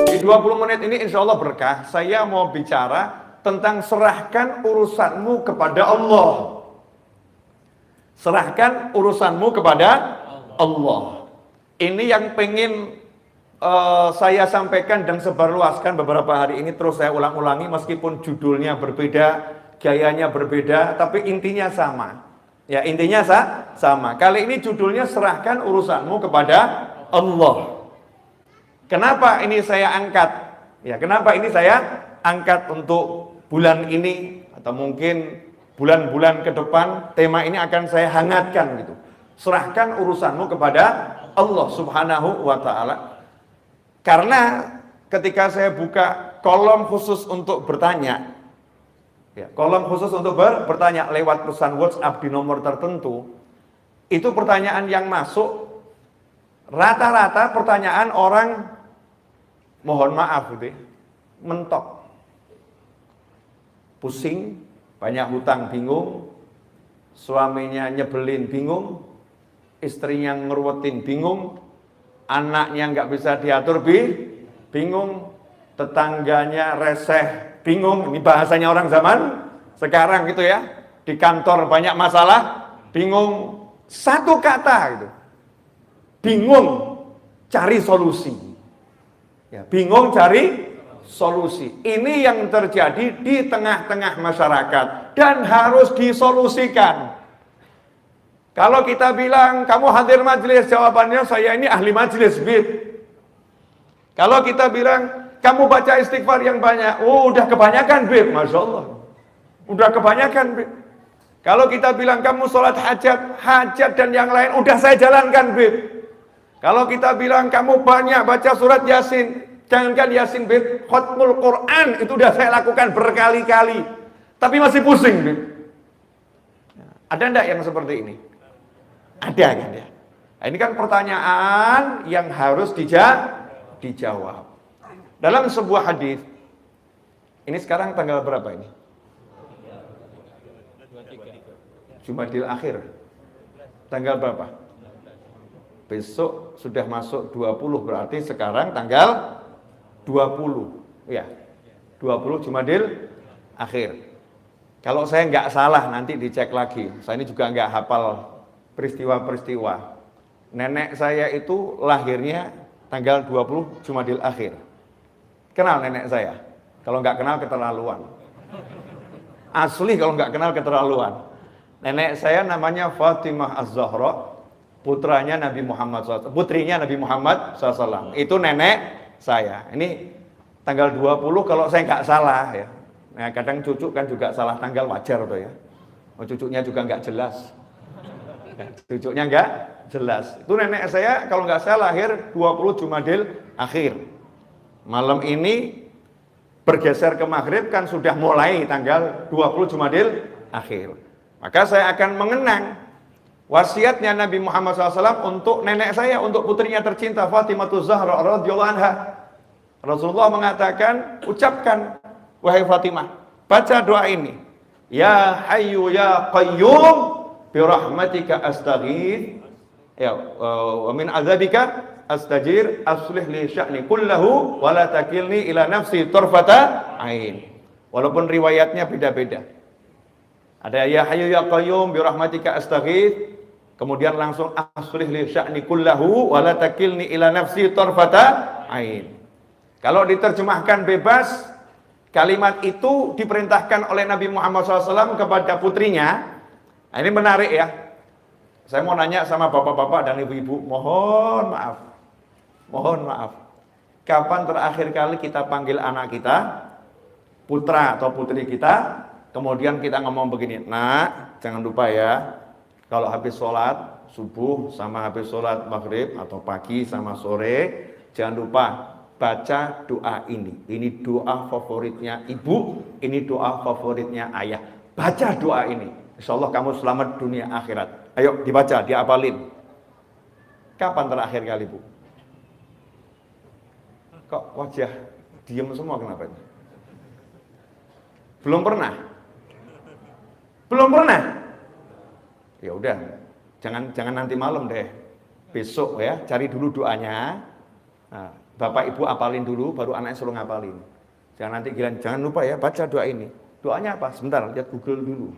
Di 20 menit ini insya Allah berkah. Saya mau bicara tentang serahkan urusanmu kepada Allah. Serahkan urusanmu kepada Allah. Ini yang pengen saya sampaikan dan sebarluaskan beberapa hari ini, terus saya ulang-ulangi meskipun judulnya berbeda, gayanya berbeda, tapi intinya sama. Ya, intinya sama. Kali ini judulnya serahkan urusanmu kepada Allah. Kenapa ini saya angkat? Ya, kenapa ini saya angkat untuk bulan ini atau mungkin bulan-bulan ke depan, tema ini akan saya hangatkan gitu. Serahkan urusanmu kepada Allah Subhanahu wa taala. Karena ketika saya buka kolom khusus untuk bertanya, ya, kolom khusus untuk bertanya lewat pesan WhatsApp di nomor tertentu, itu pertanyaan yang masuk rata-rata pertanyaan orang, mohon maaf gitu, mentok, pusing, banyak hutang bingung, suaminya nyebelin bingung, istrinya ngeruwetin bingung, anaknya nggak bisa diatur bingung, tetangganya reseh bingung. Ini bahasanya orang zaman sekarang gitu ya. Di kantor banyak masalah, bingung. Satu kata gitu, bingung cari solusi. Ya, bingung cari solusi. Ini yang terjadi di tengah-tengah masyarakat dan harus disolusikan. Kalau kita bilang kamu hadir majelis, jawabannya saya ini ahli majelis, Bib. Kalau kita bilang kamu baca istighfar yang banyak, oh udah kebanyakan, Bib, masya Allah, udah kebanyakan, Bib. Kalau kita bilang kamu sholat hajat dan yang lain, udah saya jalankan, Bib. Kalau kita bilang kamu banyak baca surat Yasin, jangankan Yasin, Bib, khatmul Quran itu udah saya lakukan berkali-kali, tapi masih pusing, Bib. Ada enggak yang seperti ini? Ada kan ya? Nah, ini kan pertanyaan yang harus dijawab. Dalam sebuah hadis, ini sekarang tanggal berapa ini? Jumadil akhir. Tanggal berapa? Besok sudah masuk 20, berarti sekarang tanggal 20. Ya, 20 Jumadil akhir. Kalau saya nggak salah, nanti dicek lagi. Saya ini juga nggak hafal peristiwa-peristiwa. Nenek saya itu lahirnya tanggal 20 Jumadil akhir. Kenal nenek saya? Kalau nggak kenal keterlaluan. Asli kalau nggak kenal keterlaluan. Nenek saya namanya Fatimah Az-Zahra, putranya Nabi Muhammad SAW, putrinya Nabi Muhammad SAW. Itu nenek saya. Ini tanggal 20 kalau saya nggak salah ya. Nah, kadang cucu kan juga salah tanggal, wajar tuh ya. Oh, cucunya juga nggak jelas. Cucunya nggak jelas. Itu nenek saya kalau nggak salah lahir 20 Jumadil akhir. Malam ini bergeser ke maghrib kan sudah mulai tanggal 20 Jumadil akhir. Maka saya akan mengenang wasiatnya Nabi Muhammad SAW untuk nenek saya, untuk putrinya tercinta Fatimah Az-Zahra radhiyallahu anha. Rasulullah mengatakan, ucapkan wahai Fatimah, baca doa ini. Ya Hayyu ya Qayyum birahmatika astaghith, ya wa min adzabika astajir, aslih li sya'ni kullahu wa la takilni ila nafsi tarfata ain. Walaupun riwayatnya beda-beda. Ada ya Hayyu ya Qayyum birahmatika astaghith, kemudian langsung aslih li sya'ni kullahu wa la takilni ila nafsi tarfata ain. Kalau diterjemahkan bebas, kalimat itu diperintahkan oleh Nabi Muhammad SAW kepada putrinya. Nah, ini menarik ya. Saya mau nanya sama bapak-bapak dan ibu-ibu, mohon maaf. Kapan terakhir kali kita panggil anak kita, putra atau putri kita, kemudian kita ngomong begini, nak, jangan lupa ya, kalau habis sholat subuh sama habis sholat maghrib atau pagi sama sore, jangan lupa baca doa ini. Ini doa favoritnya ibu, ini doa favoritnya ayah. Baca doa ini. Insya Allah kamu selamat dunia akhirat. Ayo dibaca, diapalin. Kapan terakhir kali, Bu? Kok wajah diem semua, kenapa ini? Belum pernah? Belum pernah? Ya udah, jangan nanti malam deh. Besok ya, cari dulu doanya. Nah, bapak ibu apalin dulu, baru anaknya suruh ngapalin. Jangan nanti bilang, jangan lupa ya baca doa ini. Doanya apa? Sebentar, lihat Google dulu.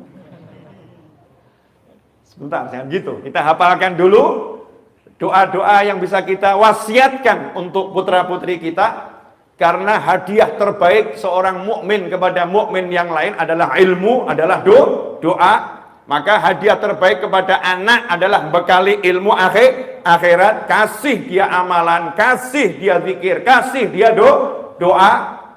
Sebentar, jangan gitu. Kita hafalkan dulu doa-doa yang bisa kita wasiatkan untuk putra-putri kita. Karena hadiah terbaik seorang mukmin kepada mukmin yang lain adalah ilmu, adalah doa. Maka hadiah terbaik kepada anak adalah bekali ilmu akhirat. Kasih dia amalan, kasih dia zikir, kasih dia doa.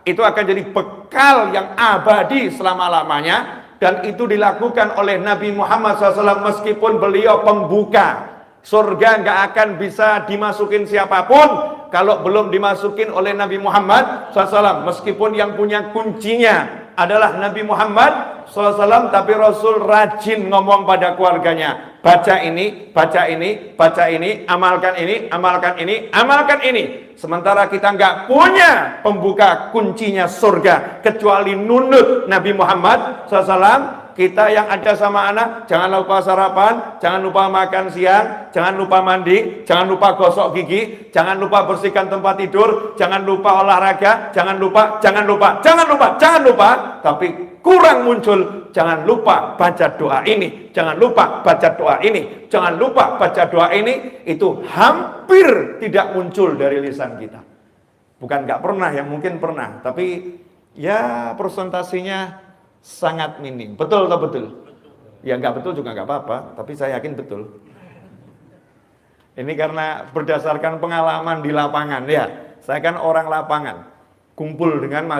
Itu akan jadi bekal yang abadi selama-lamanya. Dan itu dilakukan oleh Nabi Muhammad SAW meskipun beliau pembuka. Surga nggak akan bisa dimasukin siapapun kalau belum dimasukin oleh Nabi Muhammad SAW. Meskipun yang punya kuncinya adalah Nabi Muhammad SAW, tapi Rasul rajin ngomong pada keluarganya, baca ini, baca ini, baca ini, amalkan ini, amalkan ini, amalkan ini. Sementara kita nggak punya pembuka kuncinya surga kecuali nunut Nabi Muhammad SAW. Kita yang ada sama anak, jangan lupa sarapan, jangan lupa makan siang, jangan lupa mandi, jangan lupa gosok gigi, jangan lupa bersihkan tempat tidur, jangan lupa olahraga, jangan lupa, jangan lupa, jangan lupa, jangan lupa. Tapi kurang muncul, jangan lupa baca doa ini, jangan lupa baca doa ini, jangan lupa baca doa ini. Itu hampir tidak muncul dari lisan kita. Bukan nggak pernah, yang mungkin pernah, tapi ya presentasinya sangat minim. Betul atau betul? Ya nggak betul juga nggak apa-apa, tapi saya yakin betul. Ini karena berdasarkan pengalaman di lapangan ya. Saya kan orang lapangan, kumpul dengan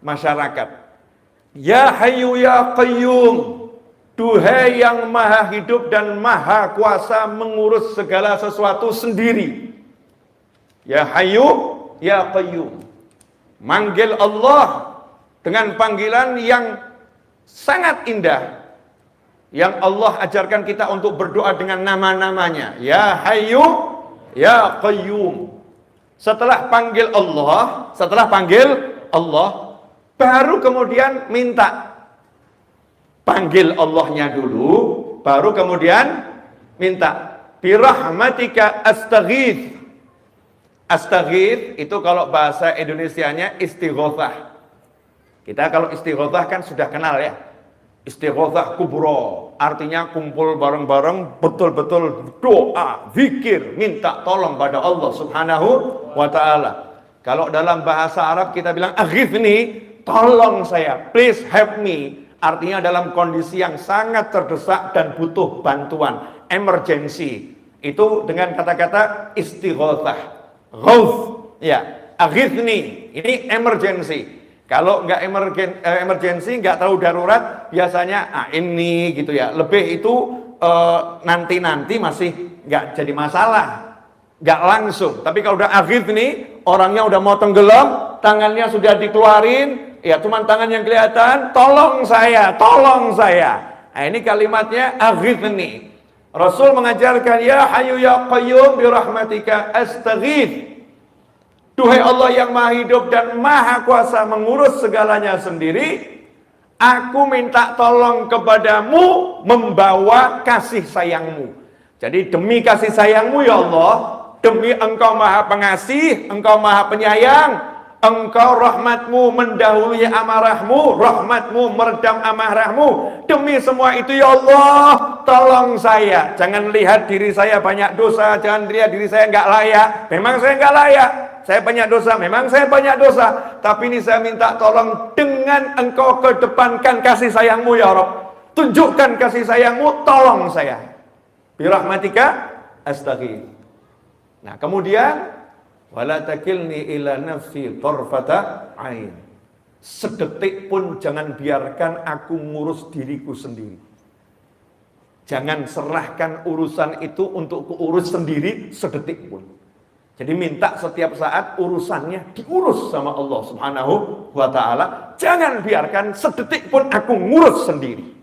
masyarakat. Ya Hayyu ya Qayyum, duhai yang maha hidup dan maha kuasa mengurus segala sesuatu sendiri. Ya Hayyu ya Qayyum. Manggil Allah dengan panggilan yang sangat indah, yang Allah ajarkan kita untuk berdoa dengan nama-namanya. Ya Hayyu, Ya Qayyum. Setelah panggil Allah, baru kemudian minta. Panggil Allahnya dulu, baru kemudian minta. Birahmatika astaghith. Astaghith itu kalau bahasa Indonesianya istighothah. Kita kalau istighothah kan sudah kenal ya. Istighothah kubro, artinya kumpul bareng-bareng, betul-betul doa, zikir, minta tolong pada Allah Subhanahu wa ta'ala. Kalau dalam bahasa Arab kita bilang aghithni, tolong saya, please help me. Artinya dalam kondisi yang sangat terdesak dan butuh bantuan, emergency. Itu dengan kata-kata istighothah. Ghauth, ya, aghithni, ini emergency. Kalau nggak emergency, nggak tahu darurat, biasanya ini gitu ya. Lebih itu nanti-nanti masih nggak jadi masalah, nggak langsung. Tapi kalau udah akhir nih, orangnya udah mau tenggelam, tangannya sudah dikeluarin, ya cuman tangan yang kelihatan, tolong saya, tolong saya. Nah, ini kalimatnya akhir nih. Rasul mengajarkan, ya Hayyu ya Qayyum birahmatika astaghith. Duhai Allah yang maha hidup dan maha kuasa mengurus segalanya sendiri, aku minta tolong kepadamu membawa kasih sayangmu. Jadi demi kasih sayangmu ya Allah, demi engkau maha pengasih, engkau maha penyayang, engkau rahmatmu mendahului amarahmu, rahmatmu meredam amarahmu. Demi semua itu ya Allah, tolong saya. Jangan lihat diri saya banyak dosa, jangan lihat diri saya nggak layak. Memang saya nggak layak. Saya banyak dosa, memang saya banyak dosa. Tapi ini saya minta tolong dengan engkau kedepankan kasih sayangmu ya Rabb. Tunjukkan kasih sayangmu, tolong saya. Birahmatika astaghith. Nah kemudian, wala takilni ila nafsi tarfata ain. Sedetik pun jangan biarkan aku ngurus diriku sendiri. Jangan serahkan urusan itu untuk kuurus sendiri sedetik pun. Jadi minta setiap saat urusannya diurus sama Allah Subhanahu wa ta'ala. Jangan biarkan sedetik pun aku ngurus sendiri.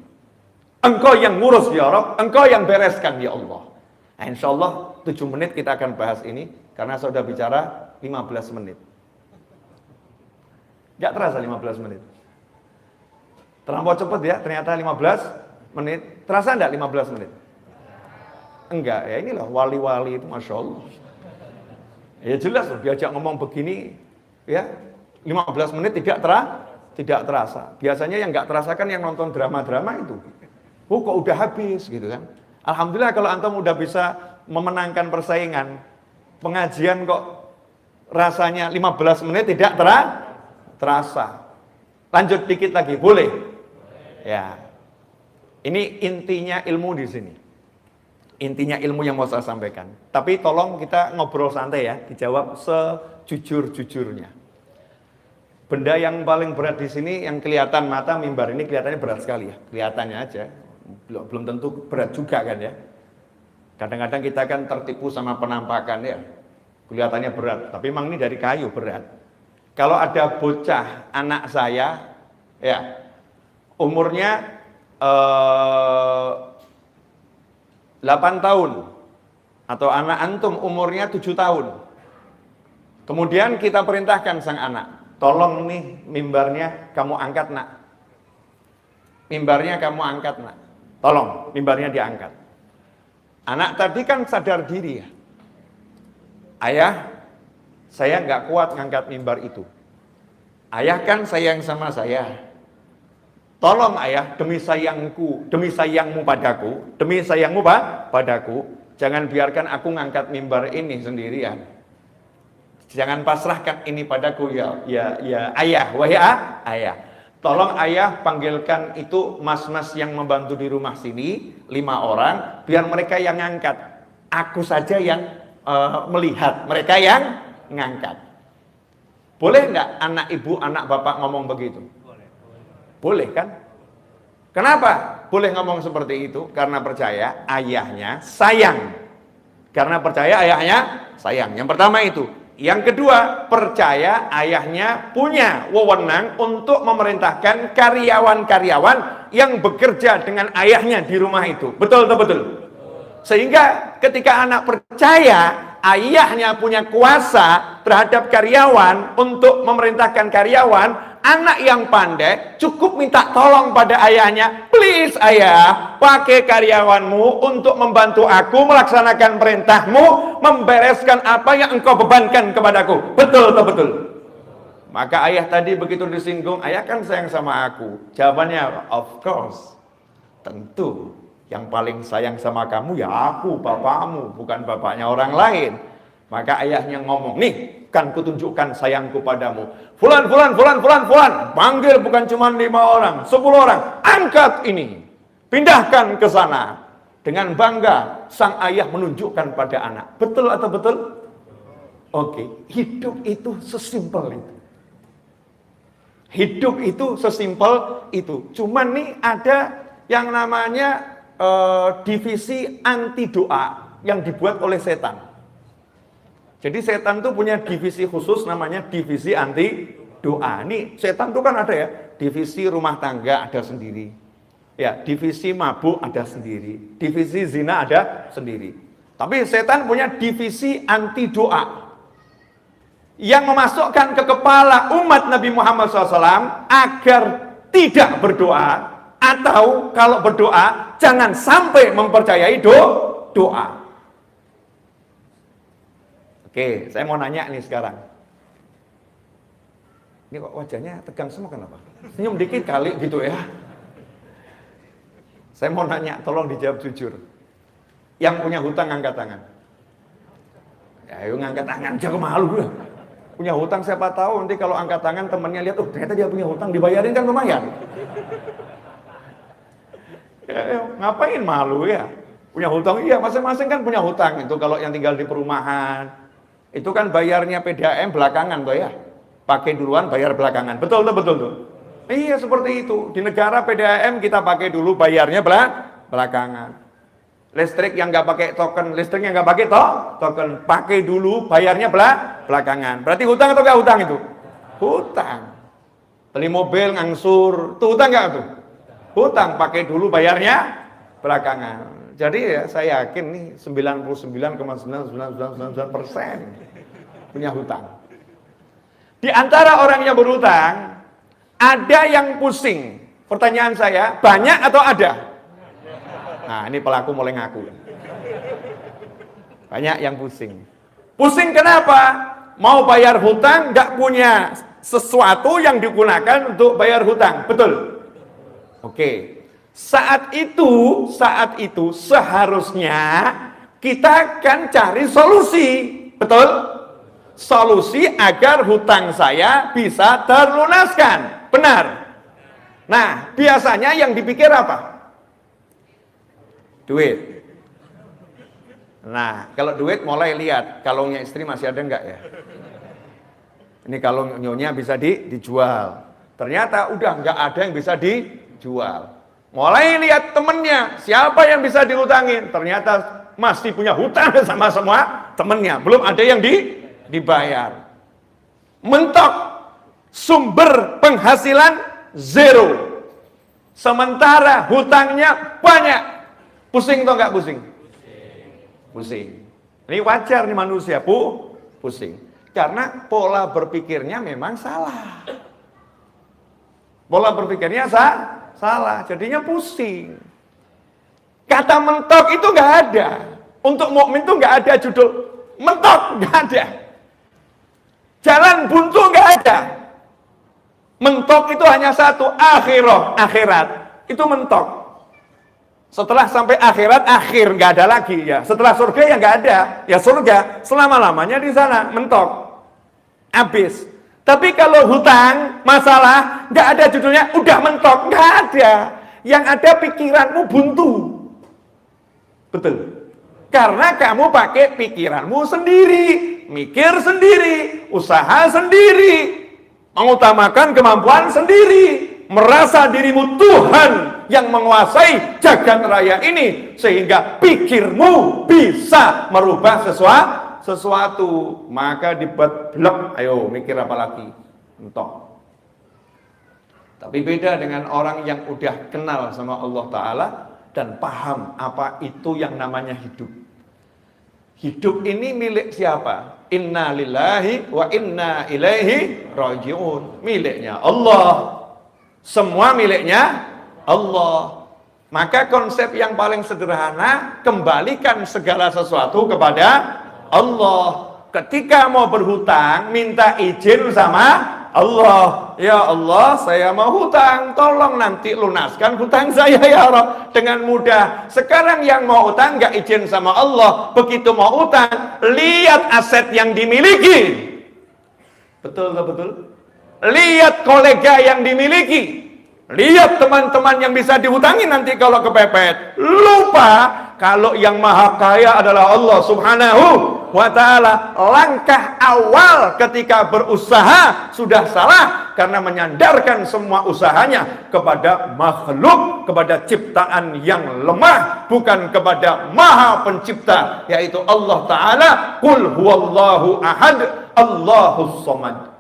Engkau yang ngurus ya Rabb, engkau yang bereskan ya Allah. Nah, insya Allah 7 menit kita akan bahas ini. Karena saya sudah bicara 15 menit. Gak terasa 15 menit. Terlampau cepat ya, ternyata 15 menit. Terasa enggak 15 menit? Enggak, ya inilah wali-wali itu Masya Allah. Ya jelas loh, diajak ngomong begini, ya 15 menit tidak terasa. Biasanya yang nggak terasa kan yang nonton drama-drama itu. Oh kok udah habis gitu kan. Alhamdulillah kalau antum udah bisa memenangkan persaingan. Pengajian kok rasanya 15 menit tidak terasa. Lanjut dikit lagi, boleh? Ya. Ini intinya ilmu di sini. Intinya ilmu yang mau saya sampaikan. Tapi tolong kita ngobrol santai ya, dijawab sejujur-jujurnya. Benda yang paling berat di sini yang kelihatan mata mimbar ini kelihatannya berat sekali ya. Kelihatannya aja. Belum tentu berat juga kan ya. Kadang-kadang kita kan tertipu sama penampakan ya. Kelihatannya berat, tapi memang ini dari kayu berat. Kalau ada bocah anak saya ya umurnya 8 tahun atau anak antum umurnya 7 tahun. Kemudian kita perintahkan sang anak, tolong nih mimbarnya kamu angkat nak. Mimbarnya kamu angkat nak. Tolong mimbarnya diangkat. Anak tadi kan sadar diri ya. Ayah, saya nggak kuat ngangkat mimbar itu. Ayah kan sayang sama saya. Tolong ayah, demi sayangmu padaku, jangan biarkan aku ngangkat mimbar ini sendirian. Jangan pasrahkan ini padaku ya ayah, wahai ayah. Tolong ayah panggilkan itu mas-mas yang membantu di rumah sini, 5 orang, biar mereka yang ngangkat. Aku saja yang melihat, mereka yang ngangkat. Boleh nggak anak ibu, anak bapak ngomong begitu? Boleh kan? Kenapa boleh ngomong seperti itu? Karena percaya ayahnya sayang. Karena percaya ayahnya sayang. Yang pertama itu. Yang kedua, percaya ayahnya punya wewenang untuk memerintahkan karyawan-karyawan yang bekerja dengan ayahnya di rumah itu. Betul atau betul? Sehingga ketika anak percaya ayahnya punya kuasa terhadap karyawan untuk memerintahkan karyawan, anak yang pandai cukup minta tolong pada ayahnya, please ayah, pakai karyawanmu untuk membantu aku melaksanakan perintahmu, membereskan apa yang engkau bebankan kepadaku. Betul atau betul? Maka ayah tadi begitu disinggung, ayah kan sayang sama aku. Jawabannya, of course, tentu. Yang paling sayang sama kamu ya aku, bapakmu, bukan bapaknya orang lain. Maka ayahnya ngomong, nih kan kutunjukkan sayangku padamu. Fulan. Panggil bukan cuma 5 orang, 10 orang. Angkat ini. Pindahkan ke sana. Dengan bangga, sang ayah menunjukkan pada anak. Betul atau betul? Oke, hidup itu sesimpel itu. Hidup itu sesimpel itu. Cuman nih ada yang namanya divisi anti doa yang dibuat oleh setan. Jadi setan tuh punya divisi khusus namanya divisi anti doa. Nih setan tuh kan ada ya, divisi rumah tangga ada sendiri. Ya, divisi mabuk ada sendiri. Divisi zina ada sendiri. Tapi setan punya divisi anti doa. Yang memasukkan ke kepala umat Nabi Muhammad SAW agar tidak berdoa. Atau kalau berdoa, jangan sampai mempercayai doa. Oke, saya mau nanya nih sekarang. Ini kok wajahnya tegang semua kenapa? Senyum dikit kali gitu ya. Saya mau nanya, tolong dijawab jujur. Yang punya hutang angkat tangan. Ya, ayo ngangkat tangan, jangan malu gue. Punya hutang siapa tahu nanti kalau angkat tangan temennya lihat, oh ternyata dia punya hutang, dibayarin kan lumayan. Ya, ngapain malu ya? Punya hutang, iya masing-masing kan punya hutang. Itu kalau yang tinggal di perumahan, itu kan bayarnya PDAM belakangan tuh ya. Pakai duluan, bayar belakangan. Betul tuh. Iya seperti itu. Di negara PDAM kita pakai dulu, bayarnya belakangan. Listrik yang nggak pakai token, listriknya nggak pakai token, pakai dulu, bayarnya belakangan. Berarti hutang atau nggak hutang itu? Hutang. Beli mobil ngangsur, tuh hutang nggak tuh? Hutang, pakai dulu, bayarnya belakangan. Jadi ya saya yakin nih 99,9999% punya hutang. Di antara orang yang berhutang, ada yang pusing. Pertanyaan saya, banyak atau ada? Nah, ini pelaku mulai ngaku. Banyak yang pusing. Pusing kenapa? Mau bayar hutang, nggak punya sesuatu yang digunakan untuk bayar hutang. Betul? Oke. Saat itu seharusnya kita akan cari solusi. Betul? Solusi agar hutang saya bisa terlunaskan. Benar? Nah, biasanya yang dipikir apa? Duit. Nah, kalau duit mulai lihat kalungnya istri masih ada enggak ya? Ini kalung nyonya bisa dijual. Ternyata udah enggak ada yang bisa dijual. Mulai lihat temennya, siapa yang bisa dihutangin? Ternyata masih punya hutang sama semua temennya, belum ada yang dibayar. Mentok, sumber penghasilan zero. Sementara hutangnya banyak. Pusing atau enggak pusing? Pusing. Ini wajar nih manusia pusing. Karena pola berpikirnya memang salah. Pola berpikirnya salah, jadinya pusing. Kata mentok itu nggak ada. Untuk mukmin itu nggak ada judul mentok, nggak ada. Jalan buntu nggak ada. Mentok itu hanya satu, akhirat. Itu mentok. Setelah sampai akhirat, akhir nggak ada lagi ya. Setelah surga ya nggak ada, ya surga selama-lamanya di sana mentok, habis. Tapi kalau hutang, masalah, nggak ada judulnya, udah mentok, nggak ada. Yang ada pikiranmu buntu, betul? Karena kamu pakai pikiranmu sendiri, mikir sendiri, usaha sendiri, mengutamakan kemampuan sendiri, merasa dirimu Tuhan yang menguasai jagat raya ini, sehingga pikirmu bisa merubah sesuatu. Maka dibuat blok, ayo mikir apa lagi, mentok. Tapi beda dengan orang yang udah kenal sama Allah Ta'ala dan paham apa itu yang namanya hidup. Hidup ini milik siapa? Inna lillahi wa inna ilaihi raji'un. Miliknya Allah. Semua miliknya Allah. Maka konsep yang paling sederhana, kembalikan segala sesuatu kepada Allah. Ketika mau berhutang, minta izin sama Allah. Ya Allah, saya mau hutang, tolong nanti lunaskan hutang saya ya Allah. Dengan mudah. Sekarang yang mau hutang nggak izin sama Allah, begitu mau hutang, lihat aset yang dimiliki. Betul nggak betul? Lihat kolega yang dimiliki, lihat teman-teman yang bisa dihutangi nanti kalau kepepet. Lupa kalau yang maha kaya adalah Allah Subhanahu wa ta'ala. Langkah awal ketika berusaha sudah salah karena menyandarkan semua usahanya kepada makhluk, kepada ciptaan yang lemah, bukan kepada maha pencipta, yaitu Allah Ta'ala. Qul huwallahu ahad, Allahus samad.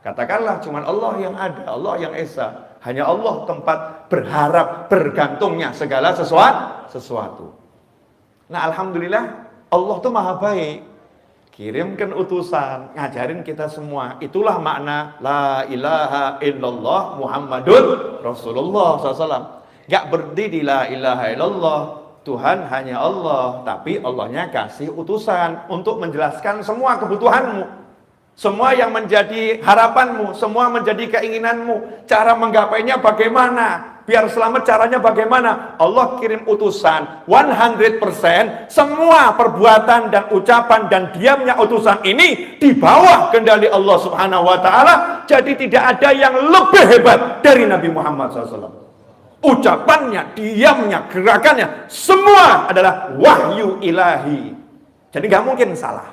Katakanlah cuman Allah yang ada, Allah yang esa. Hanya Allah tempat berharap, bergantungnya segala sesuatu. Nah, alhamdulillah Allah tuh maha baik. Kirimkan utusan, ngajarin kita semua. Itulah makna la ilaha illallah Muhammadun Rasulullah SAW. Gak berhenti di la ilaha illallah, Tuhan hanya Allah. Tapi Allahnya kasih utusan untuk menjelaskan semua kebutuhanmu, semua yang menjadi harapanmu, semua menjadi keinginanmu. Cara menggapainya bagaimana? Biar selamat caranya bagaimana? Allah kirim utusan 100%. Semua perbuatan dan ucapan dan diamnya utusan ini di bawah kendali Allah Subhanahu wa ta'ala. Jadi tidak ada yang lebih hebat dari Nabi Muhammad SAW. Ucapannya, diamnya, gerakannya, semua adalah wahyu ilahi. Jadi gak mungkin salah.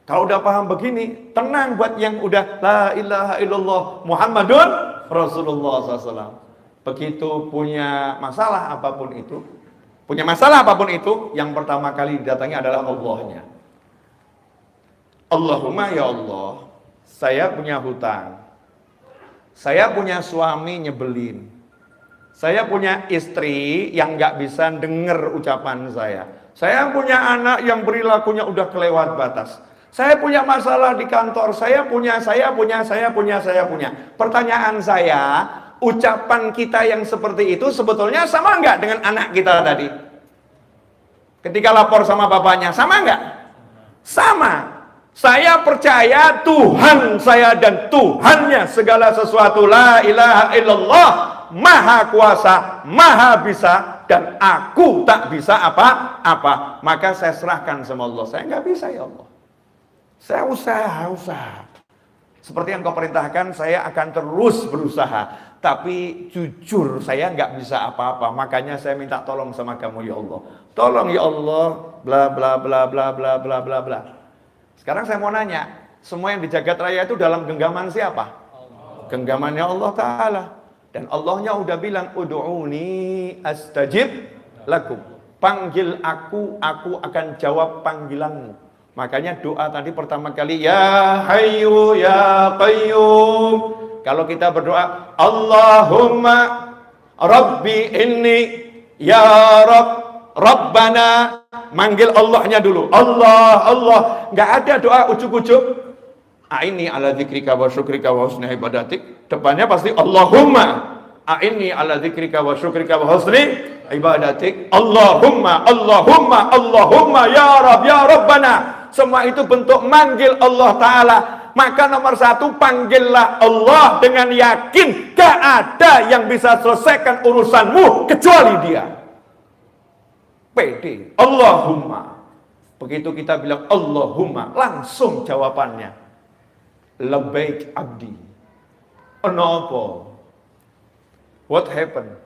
Kalau udah paham begini, tenang buat yang udah la ilaha illallah Muhammadun Rasulullah SAW. Begitu punya masalah apapun itu, yang pertama kali didatangi adalah Allahnya. Allahumma ya Allah, saya punya hutang, saya punya suami nyebelin, saya punya istri yang gak bisa denger ucapan saya punya anak yang perilakunya udah kelewat batas, saya punya masalah di kantor, saya punya. Pertanyaan saya, ucapan kita yang seperti itu sebetulnya sama enggak dengan anak kita tadi? Ketika lapor sama bapaknya, sama enggak? Sama. Saya percaya Tuhan saya dan Tuhannya segala sesuatu. La ilaha illallah. Maha kuasa, maha bisa, dan aku tak bisa apa-apa. Maka saya serahkan sama Allah. Saya nggak bisa ya Allah. Saya usaha. Seperti yang kau perintahkan, saya akan terus berusaha. Tapi jujur saya nggak bisa apa-apa. Makanya saya minta tolong sama kamu ya Allah. Tolong ya Allah, bla bla bla bla bla bla bla bla. Sekarang saya mau nanya, semua yang di jagat raya itu dalam genggaman siapa? Genggamannya Allah Ta'ala. Dan Allahnya udah bilang, ud'uni astajib lakum. Panggil aku akan jawab panggilanmu. Makanya doa tadi pertama kali, ya hayyu ya qayyum. Kalau kita berdoa, Allahumma rabbi inni ya Rabbana. Manggil Allahnya dulu. Allah. Nggak ada doa ujuk-ujuk. A'inni ala dzikrika wa syukrika wa husni ibadatik. Depannya pasti Allahumma a'inni ala dzikrika wa syukrika wa husni ibadatik. Allahumma ya Rabb ya Rabbana. Semua itu bentuk manggil Allah Ta'ala. Maka nomor satu, panggillah Allah dengan yakin. Gak ada yang bisa selesaikan urusanmu kecuali Dia. Pede. Allahumma. Begitu kita bilang Allahumma, langsung jawabannya. Labbaik abdi. Kenapa? What happened?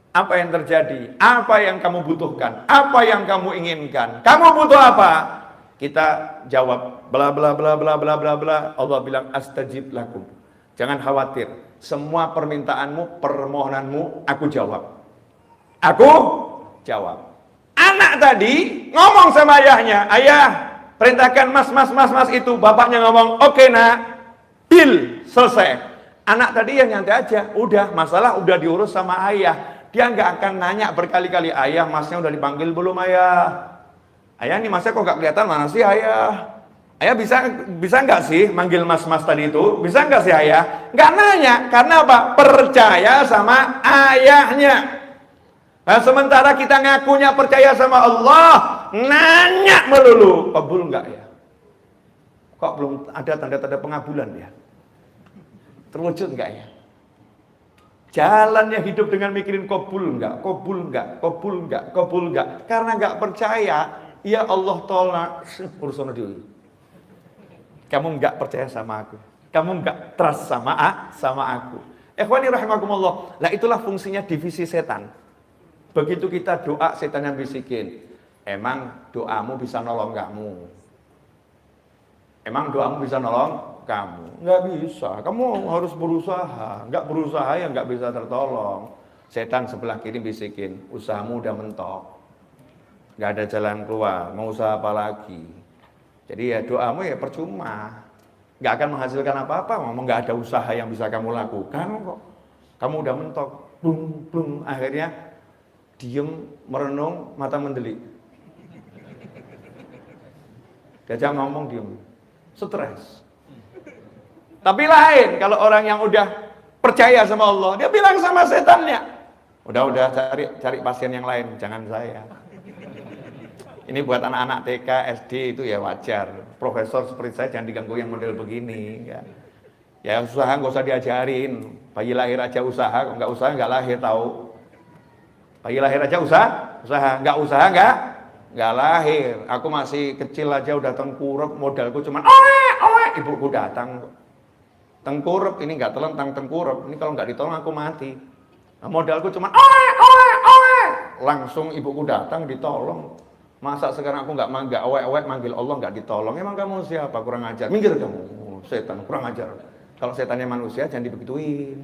Apa yang terjadi? Apa yang kamu butuhkan? Apa yang kamu inginkan? Kamu butuh apa? Kita jawab bla bla bla bla bla bla bla. Allah bilang astajib lakum. Jangan khawatir. Semua permintaanmu, permohonanmu aku jawab. Aku jawab. Anak tadi ngomong sama ayahnya, ayah, perintahkan mas itu. Bapaknya ngomong, oke nak, deal, selesai. Anak tadi yang nyantai aja, udah, masalah udah diurus sama ayah. Dia nggak akan nanya berkali-kali, ayah, masnya udah dipanggil belum ayah? Ayah, nih masnya kok nggak kelihatan, mana sih ayah? Ayah bisa nggak sih manggil mas tadi itu? Bisa nggak sih ayah? Nggak nanya, karena apa? Percaya sama ayahnya. Nah, sementara kita ngakunya percaya sama Allah, nanya melulu, kabul enggak ya? Kok belum ada tanda-tanda pengabulan ya? Terwujud enggak ya? Jalannya hidup dengan mikirin kabul enggak? Karena enggak percaya, ya Allah tolak urusan dulu. Kamu enggak percaya sama aku. Kamu enggak trust sama aku. Ikhwani rahimakumullah. Lah itulah fungsinya divisi setan. Begitu kita doa, setan yang bisikin, emang doamu bisa nolong kamu? Emang doamu bisa nolong kamu? Nggak bisa, kamu harus berusaha. Nggak berusaha ya nggak bisa tertolong. Setan sebelah kiri bisikin, usahamu udah mentok, nggak ada jalan keluar, mau usaha apa lagi? Jadi ya doamu ya percuma, nggak akan menghasilkan apa-apa. Ngomong nggak ada usaha yang bisa kamu lakukan kok. Kamu udah mentok, blum, akhirnya diem, merenung, mata mendelik. Diajak ngomong diem, stres. Tapi lain kalau orang yang udah percaya sama Allah, dia bilang sama setannya, udah cari pasien yang lain, jangan saya. Ini buat anak-anak TK, SD itu ya wajar. Profesor seperti saya jangan diganggu yang model begini. Ya usaha nggak usah diajarin. Bayi lahir aja usaha, kok nggak usaha nggak lahir tahu. Bayi lahir aja usaha, nggak lahir. Aku masih kecil aja udah tengkurap, modalku cuman ibuku datang. Tengkurap ini nggak telentang tengkurap, ini kalau nggak ditolong aku mati. Nah, modalku cuman langsung ibuku datang ditolong. Masa sekarang aku nggak manggil Allah nggak ditolong? Emang kamu siapa? Kurang ajar. Minggir kamu, setan kurang ajar. Kalau setannya manusia jangan dibegituin.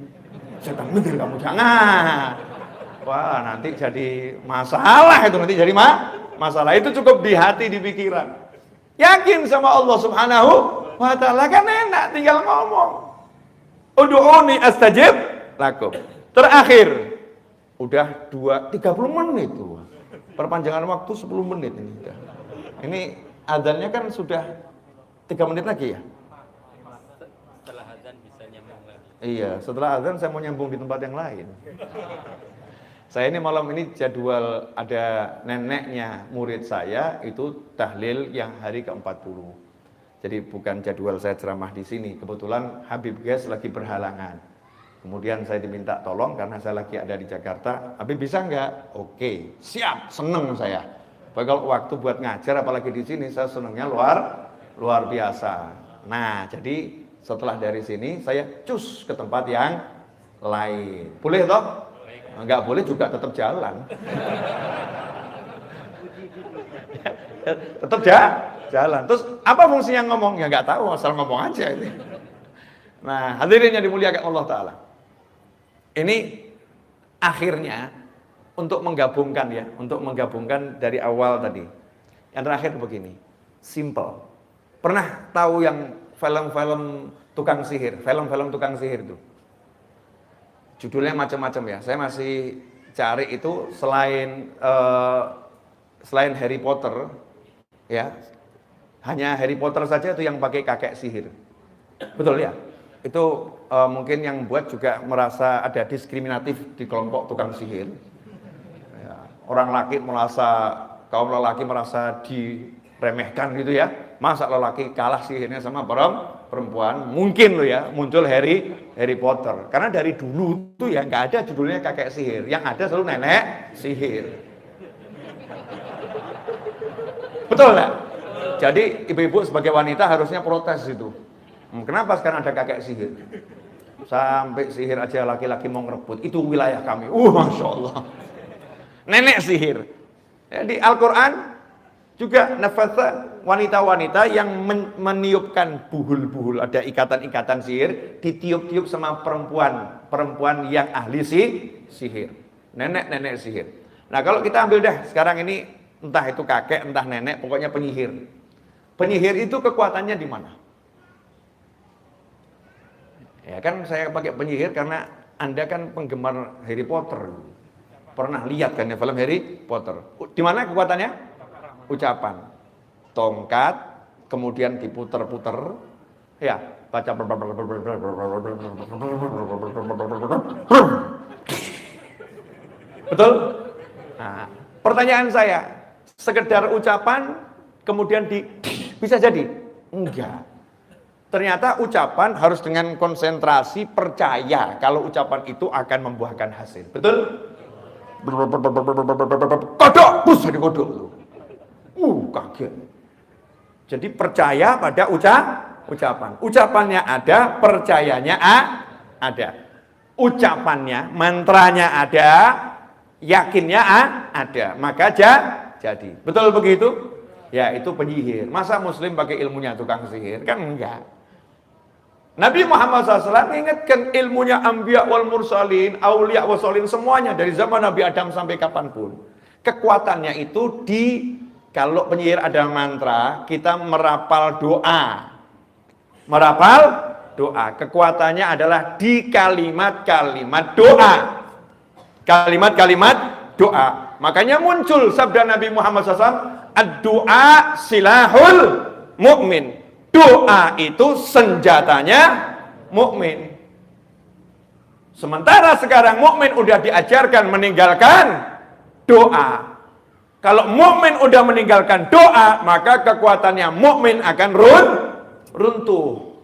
Setan minggir kamu, jangan. Wah, nanti jadi masalah itu, masalah itu cukup di hati, di pikiran. Yakin sama Allah Subhanahu wa Ta'ala, kan enak tinggal ngomong. Ud'uni astajib lakum. Terakhir, udah 30 menit tuh. Perpanjangan waktu 10 menit ini udah. Ini adzannya kan sudah 3 menit lagi ya? Setelah adzan bisa nyambung lagi. Iya, setelah adzan saya mau nyambung di tempat yang lain. Saya ini malam ini jadwal ada neneknya murid saya itu tahlil yang hari ke-40. Jadi bukan jadwal saya ceramah di sini. Kebetulan Habib Ges lagi berhalangan. Kemudian saya diminta tolong karena saya lagi ada di Jakarta. Habib bisa nggak? Oke, siap, seneng saya. Kalau waktu buat ngajar apalagi di sini saya senengnya luar biasa. Nah, jadi setelah dari sini saya cus ke tempat yang lain. Boleh toh? Enggak boleh juga tetap jalan. Tetap jalan. Terus apa fungsinya ngomong? Ya enggak tahu, asal ngomong aja ini. Nah, hadirin yang dimuliakan Allah Ta'ala. Ini akhirnya untuk menggabungkan dari awal tadi. Yang terakhir begini, simple. Pernah tahu yang film-film tukang sihir, film-film tukang sihir itu? Judulnya macam-macam ya. Saya masih cari itu selain Harry Potter, ya. Hanya Harry Potter saja itu yang pakai kakek sihir. Betul ya? Itu mungkin yang buat juga merasa ada diskriminatif di kelompok tukang sihir. Ya, kaum lelaki merasa diremehkan gitu ya. Masa lelaki kalah sihirnya sama perempuan? Mungkin loh ya, muncul Harry Potter. Karena dari dulu tuh ya nggak ada judulnya kakek sihir. Yang ada selalu nenek sihir. Betul nggak? Jadi ibu-ibu sebagai wanita harusnya protes itu. Kenapa sekarang ada kakek sihir? Sampai sihir aja laki-laki mau ngerebut. Itu wilayah kami. Masya Allah. Nenek sihir. Ya, di Al-Quran juga nafasa wanita-wanita yang meniupkan buhul-buhul, ada ikatan-ikatan sihir, ditiup-tiup sama perempuan yang ahli sihir. Nenek-nenek sihir. Nah, kalau kita ambil dah sekarang ini entah itu kakek, entah nenek, pokoknya penyihir. Penyihir itu kekuatannya di mana? Ya kan saya pakai penyihir karena Anda kan penggemar Harry Potter. Pernah lihat kan ya film Harry Potter. Di mana kekuatannya? Ucapan. Tongkat, kemudian diputer-puter. Ya, baca. Betul? Nah, pertanyaan saya, sekedar ucapan kemudian bisa jadi? Enggak. Ternyata ucapan harus dengan konsentrasi, percaya kalau ucapan itu akan membuahkan hasil. Betul? Kodok, bus jadi kodok. Kaget. Jadi percaya pada ucapan. Ucapannya ada, percayanya ada. Ucapannya, mantranya ada, yakinnya ada. Maka jadi. Betul begitu? Ya, itu penyihir. Masa muslim pakai ilmunya tukang sihir? Kan enggak. Nabi Muhammad SAW mengingatkan ilmunya anbiya wal mursalin, auliya wal sholin, semuanya dari zaman Nabi Adam sampai kapanpun. Kekuatannya itu kalau penyihir ada mantra, kita merapal doa. Merapal doa. Kekuatannya adalah di kalimat-kalimat doa. Kalimat-kalimat doa. Makanya muncul sabda Nabi Muhammad SAW, ad-doa silahul mu'min. Doa itu senjatanya mukmin. Sementara sekarang mukmin udah diajarkan meninggalkan doa. Kalau mukmin udah meninggalkan doa, maka kekuatannya mukmin akan runtuh.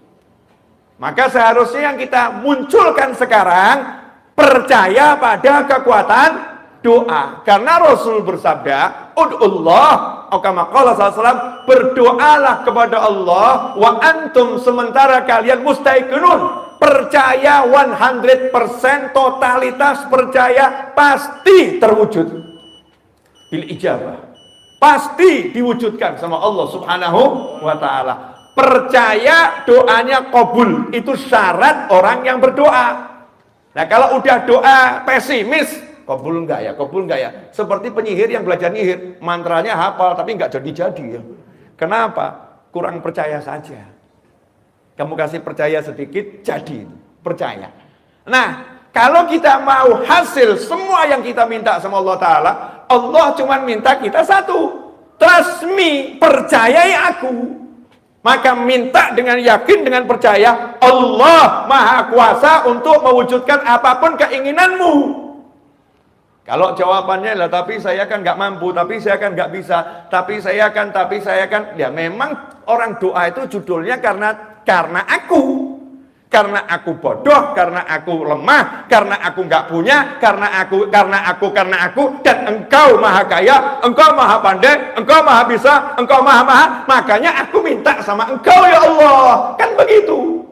Maka seharusnya yang kita munculkan sekarang percaya pada kekuatan doa. Karena Rasul bersabda, ud'ullah, kama qala sallallahu, berdoalah kepada Allah wa antum, sementara kalian mustaiqinun, percaya 100%, totalitas percaya pasti terwujud bil ijabah, pasti diwujudkan sama Allah Subhanahu wa taala. Percaya doanya qabul, itu syarat orang yang berdoa. Nah, kalau udah doa pesimis, kabul enggak ya, kabul enggak ya. Seperti penyihir yang belajar nyihir, mantranya hafal tapi enggak jadi-jadi ya. Kenapa? Kurang percaya saja. Kamu kasih percaya sedikit, jadi percaya. Nah, kalau kita mau hasil semua yang kita minta sama Allah Ta'ala, Allah cuma minta kita satu, trust me, percayai aku. Maka minta dengan yakin, dengan percaya, Allah Maha Kuasa untuk mewujudkan apapun keinginanmu. Kalau jawabannya lah, tapi saya kan nggak mampu, tapi saya kan nggak bisa, tapi saya kan, ya memang orang doa itu judulnya karena aku bodoh, karena aku lemah, karena aku nggak punya, karena aku, dan engkau maha kaya, engkau maha pandai, engkau maha bisa, engkau maha, makanya aku minta sama engkau ya Allah, kan begitu.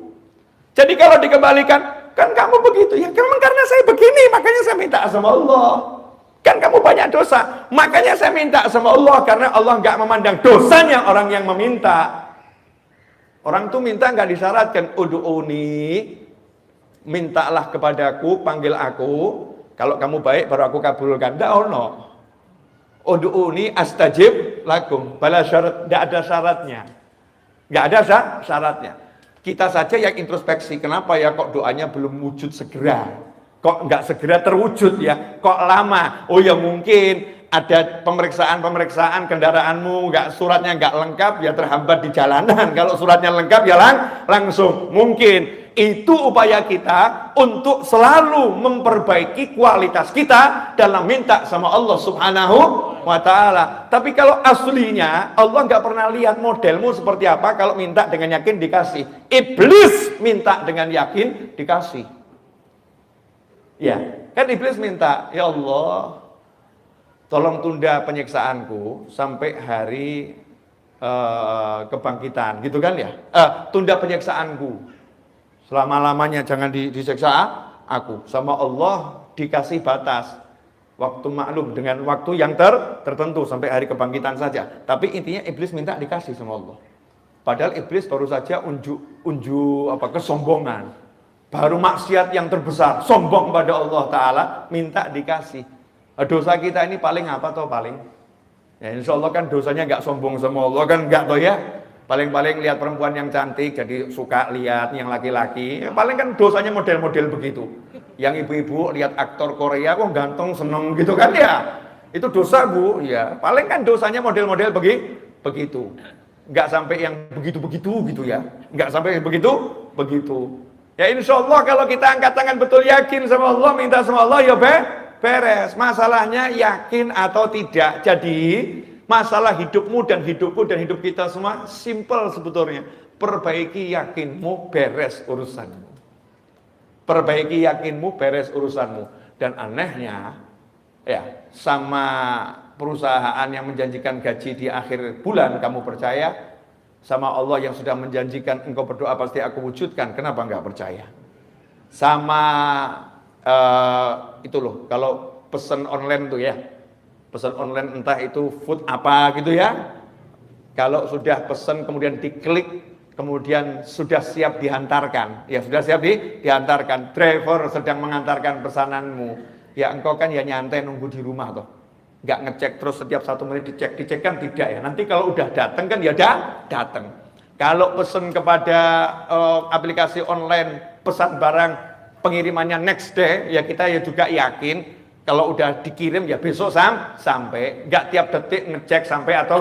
Jadi kalau dikembalikan, kan kamu begitu, ya memang karena saya begini, makanya saya minta sama Allah. Kan kamu banyak dosa, makanya saya minta sama Allah, karena Allah nggak memandang dosanya orang yang meminta. Orang tuh minta nggak disyaratkan, ud'uni, mintalah kepadaku, panggil aku, kalau kamu baik baru aku kabulkan. Nggak ono. Ud'uni astajib lakum, bala syarat, nggak ada syaratnya. Nggak ada syaratnya. Kita saja yang introspeksi, kenapa ya kok doanya belum wujud segera? Kok nggak segera terwujud ya? Kok lama? Oh ya mungkin ada pemeriksaan kendaraanmu, suratnya nggak lengkap, ya terhambat di jalanan. Kalau suratnya lengkap ya langsung. Mungkin itu upaya kita untuk selalu memperbaiki kualitas kita dalam minta sama Allah Subhanahu wa ta'ala. Tapi kalau aslinya Allah nggak pernah lihat modelmu seperti apa. Kalau minta dengan yakin dikasih. Iblis minta dengan yakin dikasih. Ya, kan iblis minta, ya Allah, tolong tunda penyiksaanku sampai hari kebangkitan, gitu kan ya? Tunda penyiksaanku selama-lamanya, jangan disiksa aku. Sama Allah dikasih batas waktu maklum, dengan waktu yang tertentu sampai hari kebangkitan saja. Tapi intinya iblis minta dikasih sama Allah. Padahal iblis baru saja unjuk kesombongan. Baru maksiat yang terbesar, sombong pada Allah Ta'ala, minta dikasih. Dosa kita ini paling apa toh paling? Ya insya Allah kan dosanya nggak sombong sama Allah kan, nggak toh ya. Paling-paling lihat perempuan yang cantik jadi suka lihat yang laki-laki. Paling kan dosanya model-model begitu. Yang ibu-ibu lihat aktor Korea kok ganteng seneng gitu kan ya. Itu dosa bu, ya. Paling kan dosanya model-model begitu. Nggak sampai yang begitu-begitu gitu ya. Nggak sampai begitu. Ya insya Allah kalau kita angkat tangan betul yakin sama Allah, minta sama Allah ya beres. Masalahnya yakin atau tidak. Jadi masalah hidupmu dan hidupku dan hidup kita semua simple sebetulnya. Perbaiki yakinmu, beres urusanmu. Perbaiki yakinmu, beres urusanmu. Dan anehnya ya, sama perusahaan yang menjanjikan gaji di akhir bulan kamu percaya, sama Allah yang sudah menjanjikan engkau berdoa pasti aku wujudkan, kenapa enggak percaya? Sama itu loh, kalau pesan online tuh ya, pesan online entah itu food apa gitu ya, kalau sudah pesan kemudian diklik, kemudian sudah siap dihantarkan, ya sudah siap dihantarkan, driver sedang mengantarkan pesananmu, ya engkau kan ya nyantai nunggu di rumah toh. Nggak ngecek terus setiap 1 menit dicek kan tidak ya. Nanti kalau udah datang kan ya datang. Kalau pesan kepada aplikasi online pesan barang pengirimannya next day, ya kita ya juga yakin kalau udah dikirim ya besok sampai. Nggak tiap detik ngecek sampai atau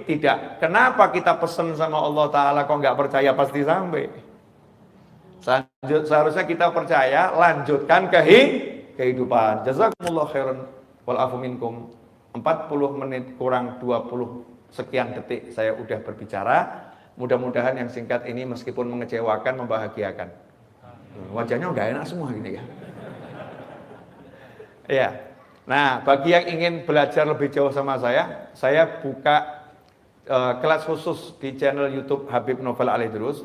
tidak. Kenapa kita pesan sama Allah Ta'ala kok nggak percaya pasti sampai? Seharusnya kita percaya, lanjutkan kehidupan. Jazakumullah khairan. Walafu minkum. 40 menit kurang 20 sekian detik saya udah berbicara. Mudah-mudahan yang singkat ini meskipun mengecewakan, membahagiakan. Wajahnya nggak enak semua gini ya. Ya. Nah, bagi yang ingin belajar lebih jauh sama saya buka kelas khusus di channel YouTube Habib Novel Alidrus.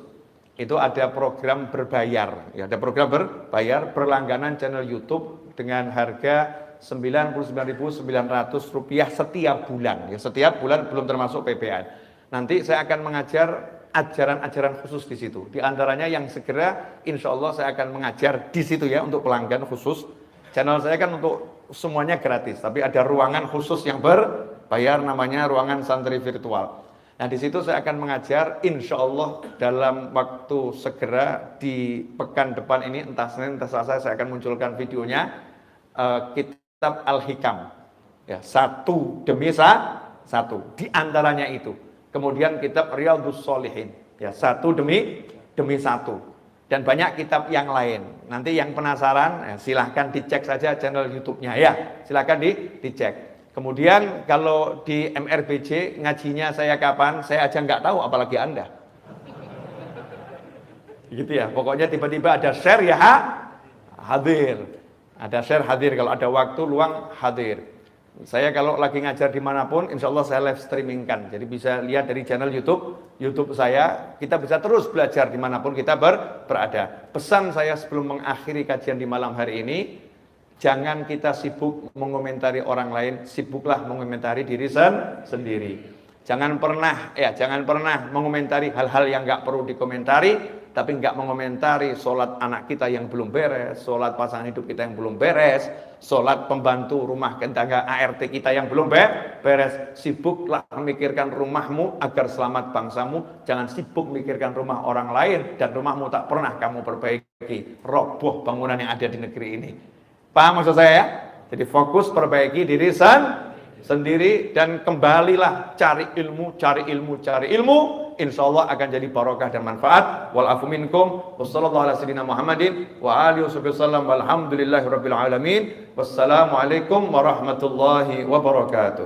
Itu ada program berbayar. Ya, ada program berbayar berlangganan channel YouTube dengan harga Rp99.900 setiap bulan. Ya, setiap bulan belum termasuk PPN. Nanti saya akan mengajar ajaran-ajaran khusus di situ. Di antaranya yang segera insya Allah saya akan mengajar di situ ya untuk pelanggan khusus. Channel saya kan untuk semuanya gratis, tapi ada ruangan khusus yang berbayar namanya ruangan santri virtual. Nah di situ saya akan mengajar insya Allah dalam waktu segera di pekan depan ini, entah Senin entah Selasa saya akan munculkan videonya. Kitab Al-Hikam ya, satu demi satu di antaranya itu. Kemudian kitab Riyadhus Shalihin ya, satu demi satu. dan banyak kitab yang lain. Nanti yang penasaran, silahkan dicek saja channel YouTube-nya ya. Silahkan dicek. Kemudian kalau di MRBJ ngajinya saya kapan, saya aja nggak tahu, apalagi Anda. Gitu ya. Pokoknya tiba-tiba ada share ya hadir. Ada share hadir, kalau ada waktu luang hadir. Saya kalau lagi ngajar dimanapun, insya Allah saya live streamingkan. Jadi bisa lihat dari channel YouTube saya. Kita bisa terus belajar dimanapun kita berada. Pesan saya sebelum mengakhiri kajian di malam hari ini, jangan kita sibuk mengomentari orang lain, sibuklah mengomentari diri sendiri. Jangan pernah mengomentari hal-hal yang nggak perlu dikomentari, tapi nggak mengomentari sholat anak kita yang belum beres, sholat pasangan hidup kita yang belum beres, sholat pembantu rumah tangga ART kita yang belum beres. Sibuklah memikirkan rumahmu agar selamat bangsamu, jangan sibuk memikirkan rumah orang lain dan rumahmu tak pernah kamu perbaiki. Roboh bangunan yang ada di negeri ini. Paham maksud saya ya? Jadi fokus perbaiki diri sendiri dan kembalilah cari ilmu. Insya Allah akan jadi barokah dan manfaat. Wal afu minkum. Wassallallahu ala sayyidina Muhammadin wa alihi wasallam. Walhamdulillahi rabbil alamin. Wassalamualaikum warahmatullahi wabarakatuh.